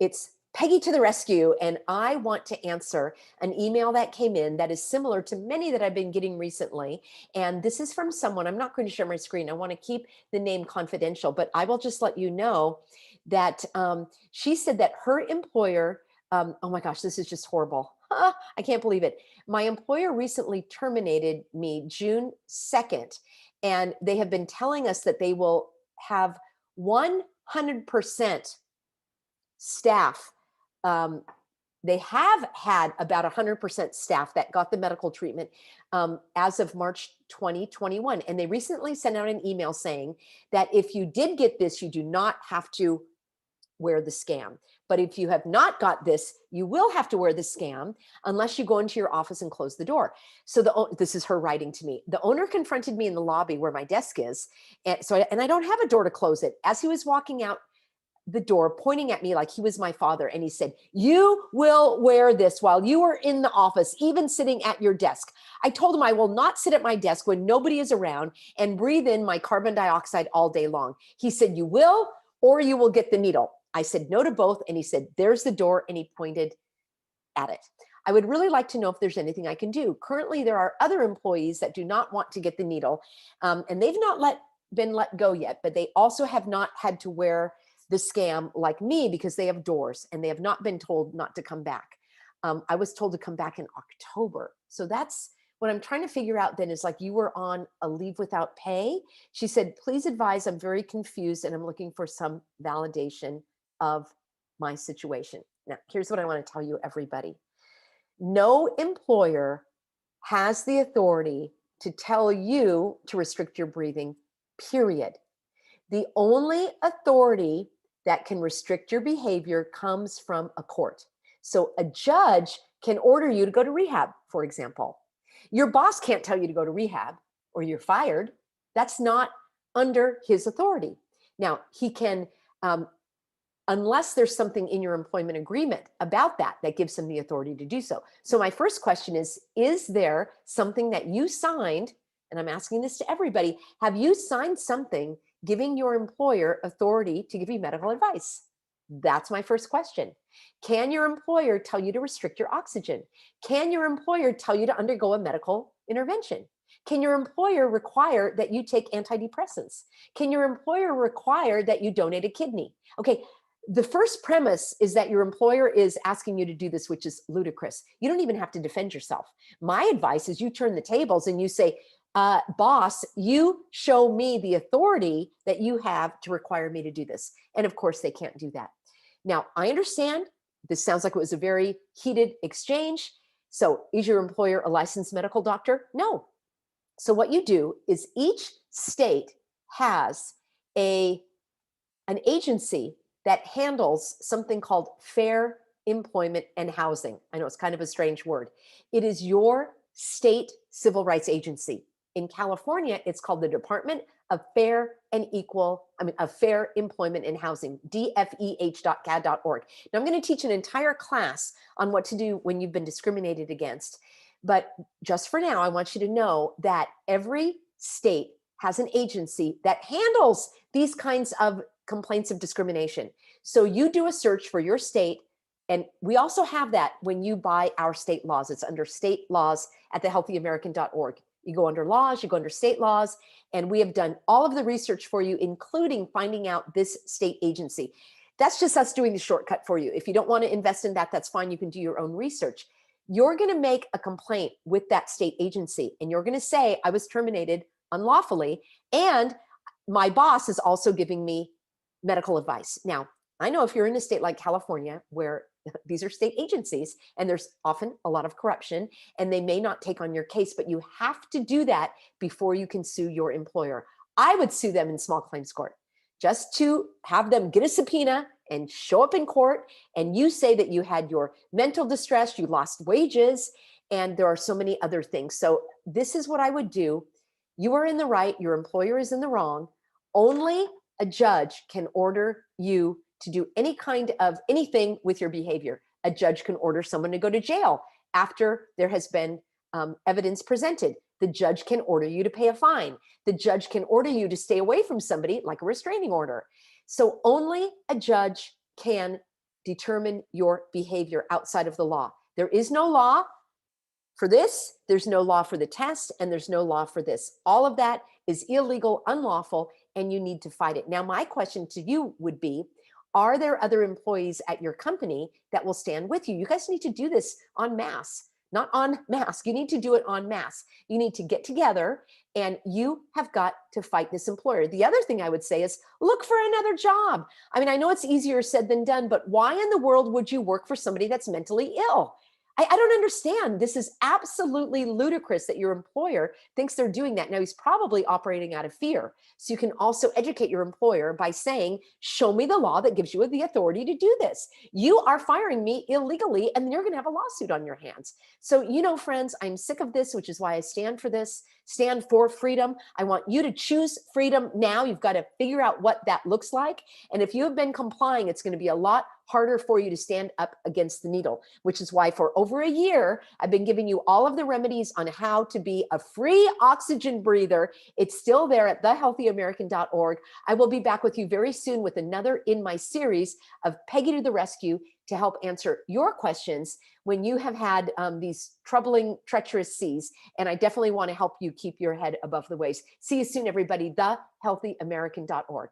It's Peggy to the rescue, and I want to answer an email that came in that is similar to many that I've been getting recently. And this is from someone, I'm not going to share my screen. I want to keep the name confidential, but I will just let you know that she said that her employer, oh my gosh, this is just horrible. I can't believe it. My employer recently terminated me June 2nd, and they have been telling us that they will have 100% staff. Um, they have had about 100% staff that got the medical treatment as of March 2021. And they recently sent out an email saying that if you did get this, you do not have to wear the Skam. But if you have not got this, you will have to wear the Skam unless you go into your office and close the door. So this is her writing to me. The owner confronted me in the lobby where my desk is. And I don't have a door to close it. As he was walking out the door, pointing at me like he was my father. And he said, "You will wear this while you are in the office, even sitting at your desk." I told him I will not sit at my desk when nobody is around and breathe in my carbon dioxide all day long. He said, "You will, or you will get the needle." I said no to both. And he said, "There's the door." And he pointed at it. I would really like to know if there's anything I can do. Currently, there are other employees that do not want to get the needle, and they've not been let go yet, but they also have not had to wear the Skam like me because they have doors and they have not been told not to come back. I was told to come back in October. So that's what I'm trying to figure out then is like, you were on a leave without pay. She said, "Please advise, I'm very confused and I'm looking for some validation of my situation." Now, here's what I want to tell you, everybody. No employer has the authority to tell you to restrict your breathing, period. The only authority that can restrict your behavior comes from a court. So a judge can order you to go to rehab, for example. Your boss can't tell you to go to rehab or you're fired. That's not under his authority. Now, he can, unless there's something in your employment agreement about that that gives him the authority to do so. So my first question is there something that you signed, and I'm asking this to everybody, have you signed something giving your employer authority to give you medical advice? That's my first question. Can your employer tell you to restrict your oxygen? Can your employer tell you to undergo a medical intervention? Can your employer require that you take antidepressants? Can your employer require that you donate a kidney? Okay, the first premise is that your employer is asking you to do this, which is ludicrous. You don't even have to defend yourself. My advice is you turn the tables and you say, "Boss, you show me the authority that you have to require me to do this." And of course, they can't do that. Now, I understand this sounds like it was a very heated exchange. So is your employer a licensed medical doctor? No. So what you do is each state has an agency that handles something called fair employment and housing. I know it's kind of a strange word. It is your state civil rights agency. In California, it's called the Department of Fair Employment and Housing, dfeh.cad.org. Now, I'm going to teach an entire class on what to do when you've been discriminated against. But just for now, I want you to know that every state has an agency that handles these kinds of complaints of discrimination. So you do a search for your state, and we also have that when you buy our state laws. It's under state laws at thehealthyamerican.org. You go under laws, you go under state laws, and we have done all of the research for you, including finding out this state agency. That's just us doing the shortcut for you. If you don't want to invest in that, that's fine. You can do your own research. You're going to make a complaint with that state agency, and you're going to say, "I was terminated unlawfully, and my boss is also giving me medical advice." Now, I know if you're in a state like California, where these are state agencies and there's often a lot of corruption and they may not take on your case, but you have to do that before you can sue your employer. I would sue them in small claims court just to have them get a subpoena and show up in court. And you say that you had your mental distress, you lost wages, and there are so many other things. So this is what I would do. You are in the right, your employer is in the wrong. Only a judge can order you to do any kind of anything with your behavior. A judge can order someone to go to jail after there has been evidence presented. The judge can order you to pay a fine. The judge can order you to stay away from somebody, like a restraining order. So only a judge can determine your behavior outside of the law. There is no law for this, there's no law for the test, and there's no law for this. All of that is illegal, unlawful, and you need to fight it. Now, my question to you would be, are there other employees at your company that will stand with you? You guys need to do this en masse, not en masse. You need to do it en masse. You need to get together and you have got to fight this employer. The other thing I would say is look for another job. I mean, I know it's easier said than done, but why in the world would you work for somebody that's mentally ill? I don't understand. This is absolutely ludicrous that your employer thinks they're doing that. Now, he's probably operating out of fear. So you can also educate your employer by saying, show me the law that gives you the authority to do this. You are firing me illegally, and you're going to have a lawsuit on your hands. So, you know, friends, I'm sick of this, which is why I stand for this, stand for freedom. I want you to choose freedom now. You've got to figure out what that looks like. And if you have been complying, it's going to be a lot harder for you to stand up against the needle, which is why for over a year, I've been giving you all of the remedies on how to be a free oxygen breather. It's still there at thehealthyamerican.org. I will be back with you very soon with another in my series of Peggy to the Rescue to help answer your questions when you have had these troubling, treacherous seas. And I definitely want to help you keep your head above the waves. See you soon, everybody. Thehealthyamerican.org.